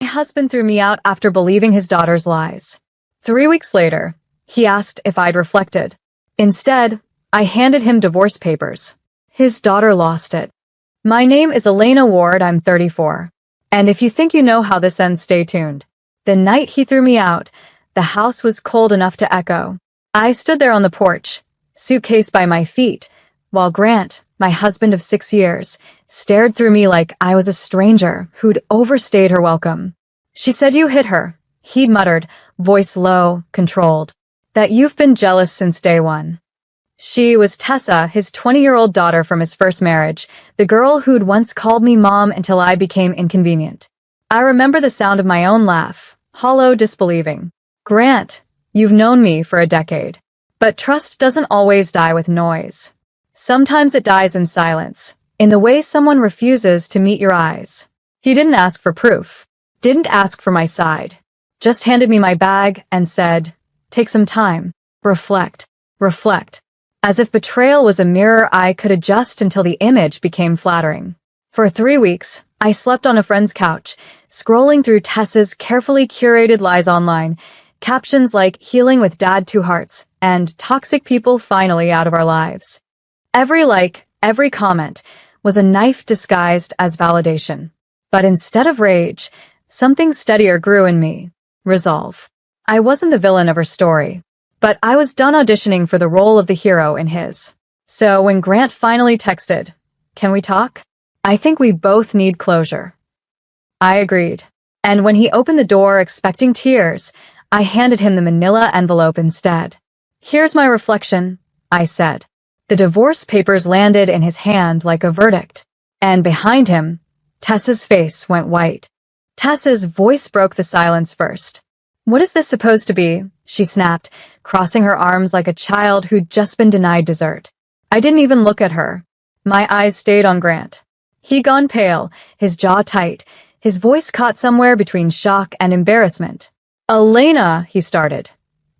My husband threw me out after believing his daughter's lies. 3 weeks later, he asked if I'd reflected. Instead, I handed him divorce papers. His daughter lost it. My name is Elena Ward, I'm 34. And if you think you know how this ends, stay tuned. The night he threw me out, the house was cold enough to echo. I stood there on the porch, suitcase by my feet, while Grant, my husband of 6 years, stared through me like I was a stranger who'd overstayed her welcome. She said you hit her, he'd muttered, voice low, controlled. That you've been jealous since day one. She was Tessa, his 20-year-old daughter from his first marriage, the girl who'd once called me mom until I became inconvenient. I remember the sound of my own laugh, hollow, disbelieving. Grant, you've known me for a decade. But trust doesn't always die with noise. Sometimes it dies in silence, in the way someone refuses to meet your eyes. He didn't ask for proof, didn't ask for my side, just handed me my bag and said, take some time, reflect, as if betrayal was a mirror I could adjust until the image became flattering. For 3 weeks, I slept on a friend's couch, scrolling through Tessa's carefully curated lies online, captions like healing with dad 2 hearts and toxic people finally out of our lives. Every like, every comment was a knife disguised as validation. But instead of rage, something steadier grew in me. Resolve. I wasn't the villain of her story, but I was done auditioning for the role of the hero in his. So when Grant finally texted, "Can we talk? I think we both need closure." I agreed. And when he opened the door expecting tears, I handed him the manila envelope instead. "Here's my reflection," I said. The divorce papers landed in his hand like a verdict. And behind him, Tessa's face went white. Tessa's voice broke the silence first. "What is this supposed to be?" she snapped, crossing her arms like a child who'd just been denied dessert. I didn't even look at her. My eyes stayed on Grant. He'd gone pale, his jaw tight, his voice caught somewhere between shock and embarrassment. "Elena," he started.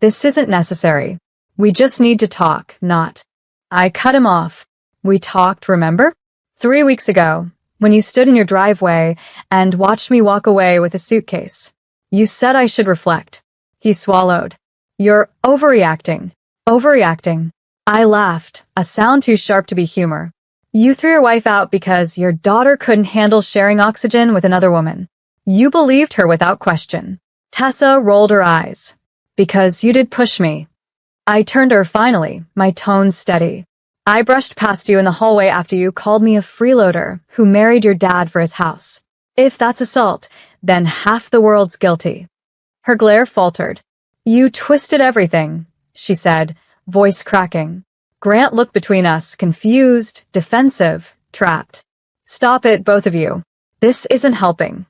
"This isn't necessary. We just need to talk, not..." I cut him off. "We talked, remember? 3 weeks ago, when you stood in your driveway and watched me walk away with a suitcase. You said I should reflect." He swallowed. "You're overreacting. Overreacting." I laughed, a sound too sharp to be humor. "You threw your wife out because your daughter couldn't handle sharing oxygen with another woman. You believed her without question." Tessa rolled her eyes. "Because you did push me." I turned to her finally, my tone steady. "I brushed past you in the hallway after you called me a freeloader who married your dad for his house. If that's assault, then half the world's guilty." Her glare faltered. "You twisted everything," she said, voice cracking. Grant looked between us, confused, defensive, trapped. "Stop it, both of you. This isn't helping."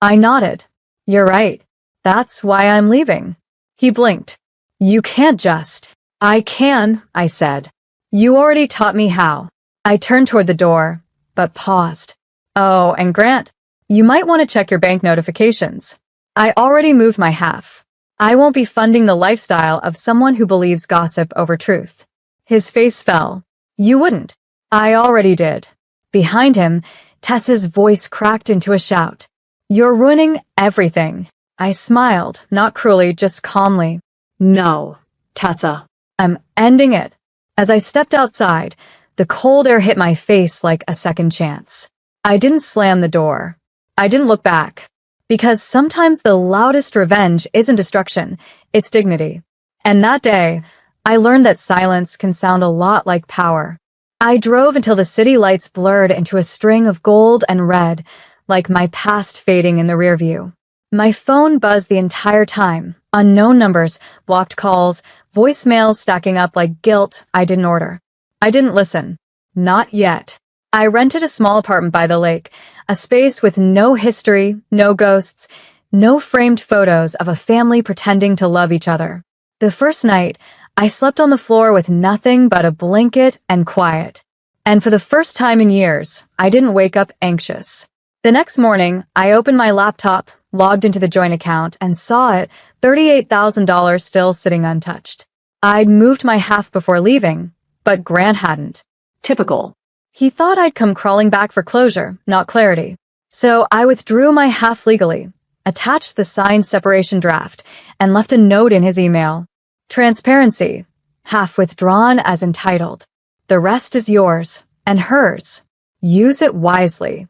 I nodded. "You're right. That's why I'm leaving." He blinked. "You can't just..." "I can," I said. "You already taught me how." I turned toward the door, but paused. "Oh, and Grant, you might want to check your bank notifications. I already moved my half. I won't be funding the lifestyle of someone who believes gossip over truth." His face fell. "You wouldn't." "I already did." Behind him, Tessa's voice cracked into a shout. "You're ruining everything." I smiled, not cruelly, just calmly. "No, Tessa. I'm ending it." As I stepped outside, the cold air hit my face like a second chance. I didn't slam the door. I didn't look back. Because sometimes the loudest revenge isn't destruction, it's dignity. And that day, I learned that silence can sound a lot like power. I drove until the city lights blurred into a string of gold and red, like my past fading in the rearview. My phone buzzed the entire time, unknown numbers, blocked calls, voicemails stacking up like guilt I didn't order. I didn't listen. Not yet. I rented a small apartment by the lake, a space with no history, no ghosts, no framed photos of a family pretending to love each other. The first night, I slept on the floor with nothing but a blanket and quiet. And for the first time in years, I didn't wake up anxious. The next morning, I opened my laptop, logged into the joint account, and saw it, $38,000 still sitting untouched. I'd moved my half before leaving, but Grant hadn't. Typical. He thought I'd come crawling back for closure, not clarity. So I withdrew my half legally, attached the signed separation draft, and left a note in his email. Transparency, half withdrawn as entitled. The rest is yours and hers. Use it wisely.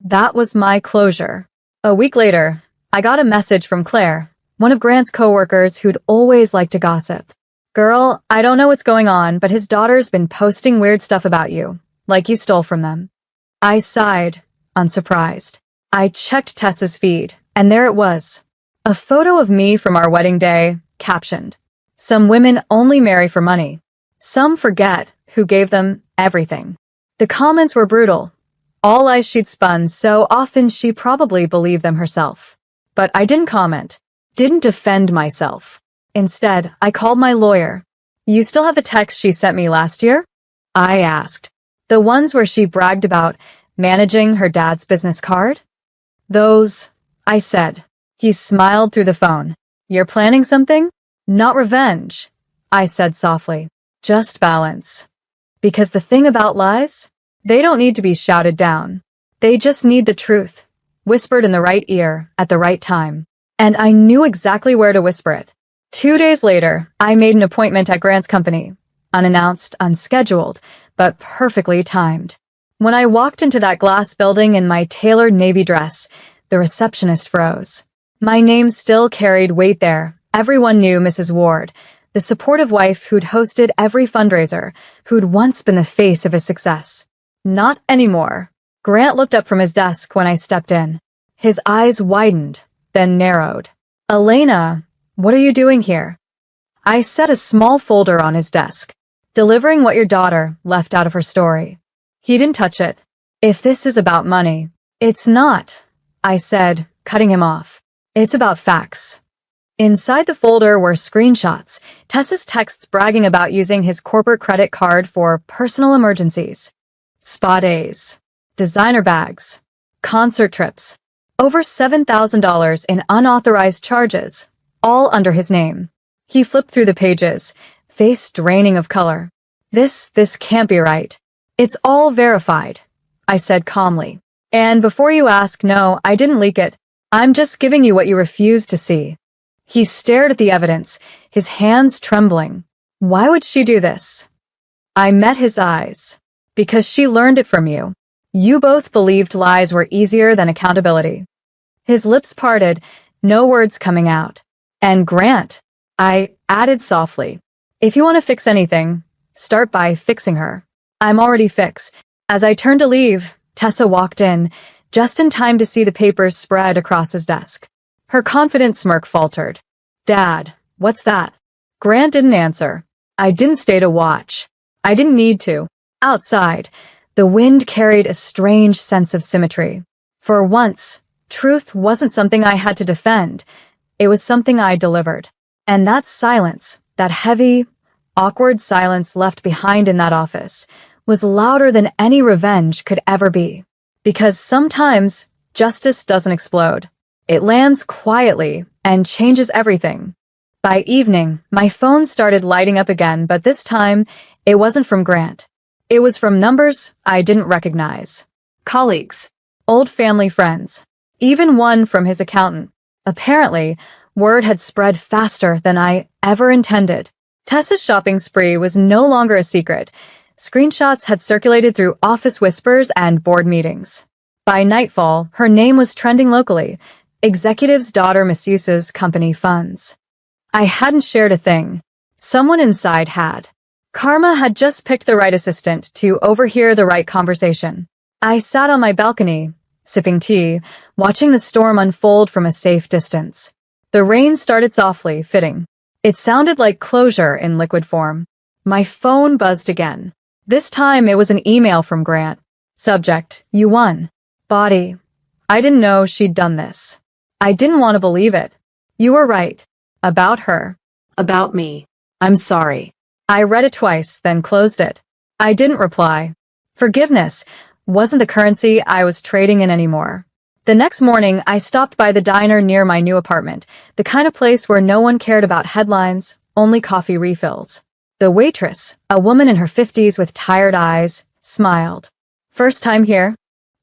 That was my closure. A week later, I got a message from Claire, one of Grant's coworkers who'd always liked to gossip. Girl, I don't know what's going on, but his daughter's been posting weird stuff about you, like you stole from them. I sighed, unsurprised. I checked Tessa's feed, and there it was. A photo of me from our wedding day, captioned, "Some women only marry for money. Some forget who gave them everything." The comments were brutal. All lies she'd spun so often she probably believed them herself. But I didn't comment, didn't defend myself. Instead, I called my lawyer. "You still have the text she sent me last year?" I asked. "The ones where she bragged about managing her dad's business card?" "Those," I said. He smiled through the phone. "You're planning something?" "Not revenge," I said softly. "Just balance. Because the thing about lies, they don't need to be shouted down. They just need the truth, whispered in the right ear at the right time." And I knew exactly where to whisper it. 2 days later, I made an appointment at Grant's company. Unannounced, unscheduled, but perfectly timed. When I walked into that glass building in my tailored navy dress, the receptionist froze. My name still carried weight there. Everyone knew Mrs. Ward, the supportive wife who'd hosted every fundraiser, who'd once been the face of his success. Not anymore. Grant looked up from his desk when I stepped in. His eyes widened, then narrowed. "Elena, what are you doing here?" I set a small folder on his desk, delivering what your daughter left out of her story. He didn't touch it. "If this is about money." "It's not," I said, cutting him off. "It's about facts." Inside the folder were screenshots, Tessa's texts bragging about using his corporate credit card for personal emergencies. Spa days, designer bags, concert trips, over $7,000 in unauthorized charges, all under his name. He flipped through the pages, face draining of color. This can't be right. "It's all verified," I said calmly. "And before you ask, no, I didn't leak it. I'm just giving you what you refuse to see." He stared at the evidence, his hands trembling. "Why would she do this?" I met his eyes. "Because she learned it from you. You both believed lies were easier than accountability." His lips parted, no words coming out. "And Grant," I added softly, "if you want to fix anything, start by fixing her." "I'm already fixed." As I turned to leave, Tessa walked in, just in time to see the papers spread across his desk. Her confident smirk faltered. "Dad, what's that?" Grant didn't answer. I didn't stay to watch. I didn't need to. Outside, the wind carried a strange sense of symmetry. For once, truth wasn't something I had to defend. It was something I delivered. And that silence, that heavy, awkward silence left behind in that office, was louder than any revenge could ever be. Because sometimes, justice doesn't explode. It lands quietly and changes everything. By evening, my phone started lighting up again, but this time, it wasn't from Grant. It was from numbers I didn't recognize. Colleagues, old family friends, even one from his accountant. Apparently, word had spread faster than I ever intended. Tessa's shopping spree was no longer a secret. Screenshots had circulated through office whispers and board meetings. By nightfall, her name was trending locally. Executive's daughter misuses company funds. I hadn't shared a thing. Someone inside had. Karma had just picked the right assistant to overhear the right conversation. I sat on my balcony, sipping tea, watching the storm unfold from a safe distance. The rain started softly, fitting. It sounded like closure in liquid form. My phone buzzed again. This time it was an email from Grant. Subject, "You won." Body, "I didn't know she'd done this." I didn't want to believe it. "You were right. About her. About me. I'm sorry." I read it twice, then closed it. I didn't reply. Forgiveness wasn't the currency I was trading in anymore. The next morning, I stopped by the diner near my new apartment, the kind of place where no one cared about headlines, only coffee refills. The waitress, a woman in her 50s with tired eyes, smiled. "First time here?"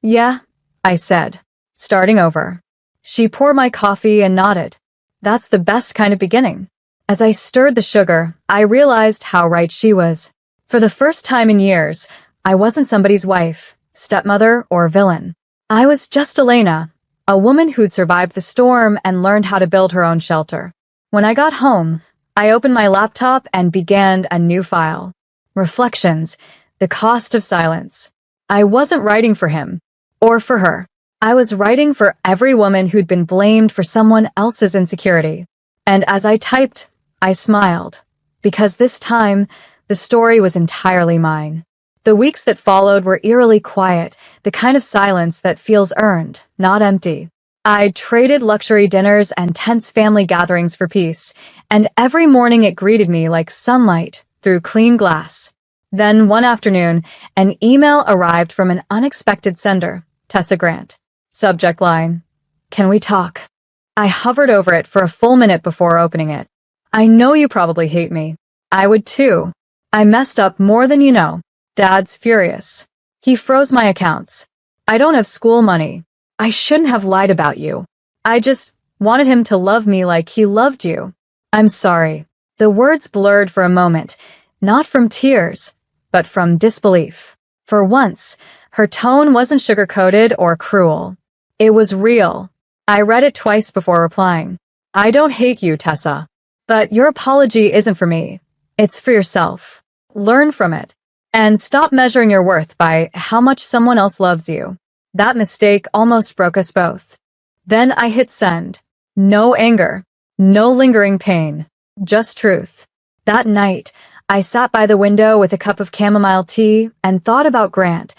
"Yeah," I said, starting over. She poured my coffee and nodded. That's the best kind of beginning. As I stirred the sugar, I realized how right she was. For the first time in years, I wasn't somebody's wife, stepmother, or villain. I was just Elena, a woman who'd survived the storm and learned how to build her own shelter. When I got home, I opened my laptop and began a new file. Reflections, the cost of silence. I wasn't writing for him, or for her. I was writing for every woman who'd been blamed for someone else's insecurity. And as I typed, I smiled, because this time, the story was entirely mine. The weeks that followed were eerily quiet, the kind of silence that feels earned, not empty. I'd traded luxury dinners and tense family gatherings for peace, and every morning it greeted me like sunlight through clean glass. Then one afternoon, an email arrived from an unexpected sender, Tessa Grant. Subject line: "Can we talk?" I hovered over it for a full minute before opening it. I know you probably hate me. I would too. I messed up more than you know. Dad's furious. He froze my accounts. I don't have school money. I shouldn't have lied about you. I just wanted him to love me like he loved you. I'm sorry. The words blurred for a moment, not from tears, but from disbelief. For once, her tone wasn't sugar-coated or cruel. It was real. I read it twice before replying. I don't hate you, Tessa. But your apology isn't for me. It's for yourself. Learn from it. And stop measuring your worth by how much someone else loves you. That mistake almost broke us both. Then I hit send. No anger. No lingering pain. Just truth. That night, I sat by the window with a cup of chamomile tea and thought about Grant.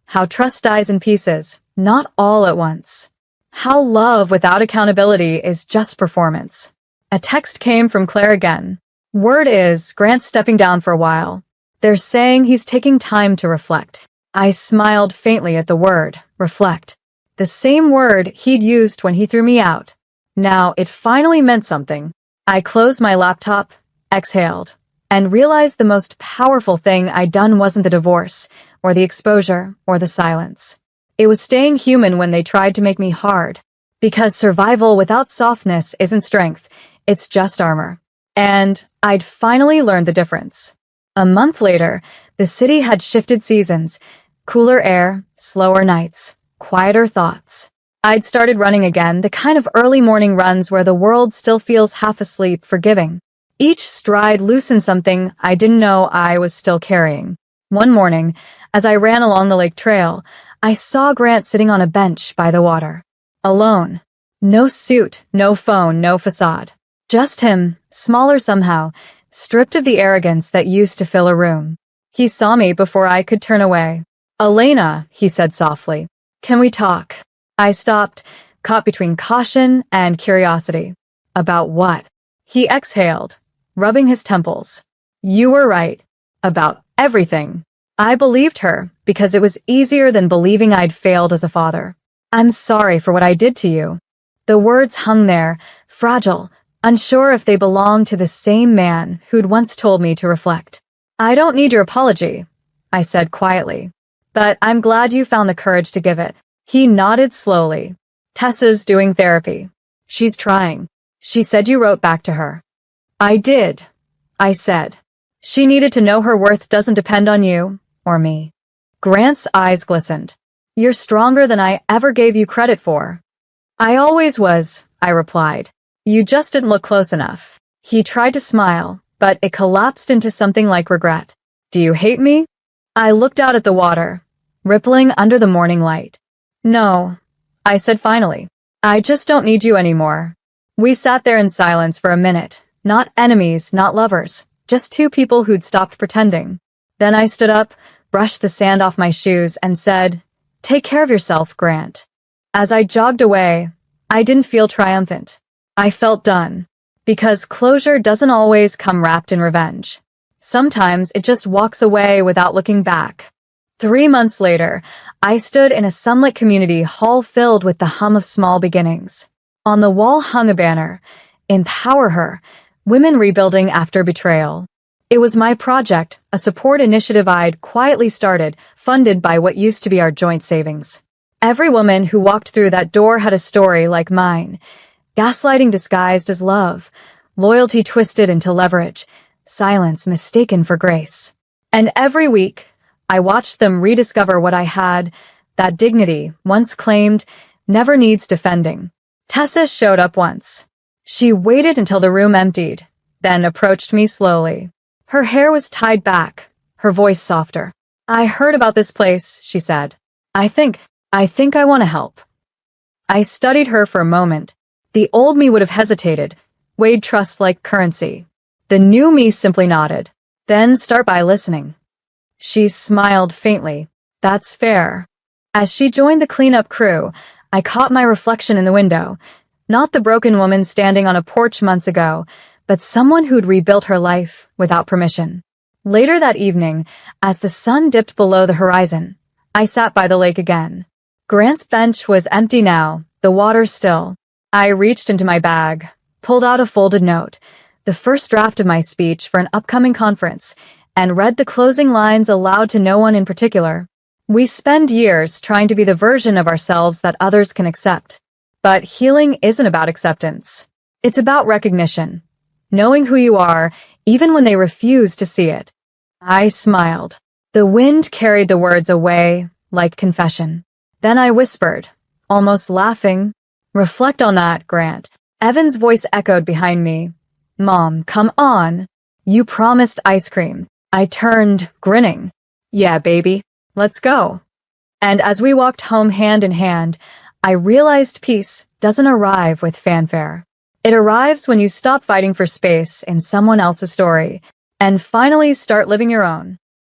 How trust dies in pieces, not all at once. How love without accountability is just performance. A text came from Claire again. Word is, Grant's stepping down for a while. They're saying he's taking time to reflect. I smiled faintly at the word, reflect. The same word he'd used when he threw me out. Now it finally meant something. I closed my laptop, exhaled, and realized the most powerful thing I'd done wasn't the divorce, or the exposure, or the silence. It was staying human when they tried to make me hard. Because survival without softness isn't strength, it's just armor. And I'd finally learned the difference. A month later, the city had shifted seasons. Cooler air, slower nights, quieter thoughts. I'd started running again, the kind of early morning runs where the world still feels half asleep, forgiving. Each stride loosened something I didn't know I was still carrying. One morning, as I ran along the lake trail, I saw Grant sitting on a bench by the water. Alone. No suit, no phone, no facade. Just him, smaller somehow, stripped of the arrogance that used to fill a room. He saw me before I could turn away. "Elena," he said softly, "can we talk?" I stopped, caught between caution and curiosity. About what? He exhaled, rubbing his temples. "You were right. About everything." I believed her, because it was easier than believing I'd failed as a father. "I'm sorry for what I did to you." The words hung there, fragile, unsure if they belonged to the same man who'd once told me to reflect. "I don't need your apology," I said quietly. "But I'm glad you found the courage to give it." He nodded slowly. "Tessa's doing therapy. She's trying. She said you wrote back to her." "I did," I said. "She needed to know her worth doesn't depend on you, or me." Grant's eyes glistened. "You're stronger than I ever gave you credit for." "I always was," I replied. "You just didn't look close enough." He tried to smile, but it collapsed into something like regret. "Do you hate me?" I looked out at the water, rippling under the morning light. "No," I said finally. "I just don't need you anymore." We sat there in silence for a minute, not enemies, not lovers, just two people who'd stopped pretending. Then I stood up, brushed the sand off my shoes, and said, "Take care of yourself, Grant." As I jogged away, I didn't feel triumphant. I felt done. Because closure doesn't always come wrapped in revenge. Sometimes it just walks away without looking back. 3 months later, I stood in a sunlit community hall filled with the hum of small beginnings. On the wall hung a banner, "Empower Her, Women Rebuilding After Betrayal." It was my project, a support initiative I'd quietly started, funded by what used to be our joint savings. Every woman who walked through that door had a story like mine. Gaslighting disguised as love, loyalty twisted into leverage, silence mistaken for grace. And every week, I watched them rediscover what I had, that dignity, once claimed, never needs defending. Tessa showed up once. She waited until the room emptied, then approached me slowly. Her hair was tied back, her voice softer. "I heard about this place," she said. I think I want to help." I studied her for a moment. The old me would have hesitated, weighed trust like currency. The new me simply nodded. "Then start by listening." She smiled faintly. "That's fair." As she joined the cleanup crew, I caught my reflection in the window. Not the broken woman standing on a porch months ago, but someone who'd rebuilt her life without permission. Later that evening, as the sun dipped below the horizon, I sat by the lake again. Grant's bench was empty now, the water still. I reached into my bag, pulled out a folded note, the first draft of my speech for an upcoming conference, and read the closing lines aloud to no one in particular. We spend years trying to be the version of ourselves that others can accept. But healing isn't about acceptance. It's about recognition. Knowing who you are, even when they refuse to see it. I smiled. The wind carried the words away, like confession. Then I whispered, almost laughing, "Reflect on that, Grant." Evan's voice echoed behind me. "Mom, come on. You promised ice cream." I turned, grinning. "Yeah, baby. Let's go." And as we walked home hand in hand, I realized peace doesn't arrive with fanfare. It arrives when you stop fighting for space in someone else's story and finally start living your own.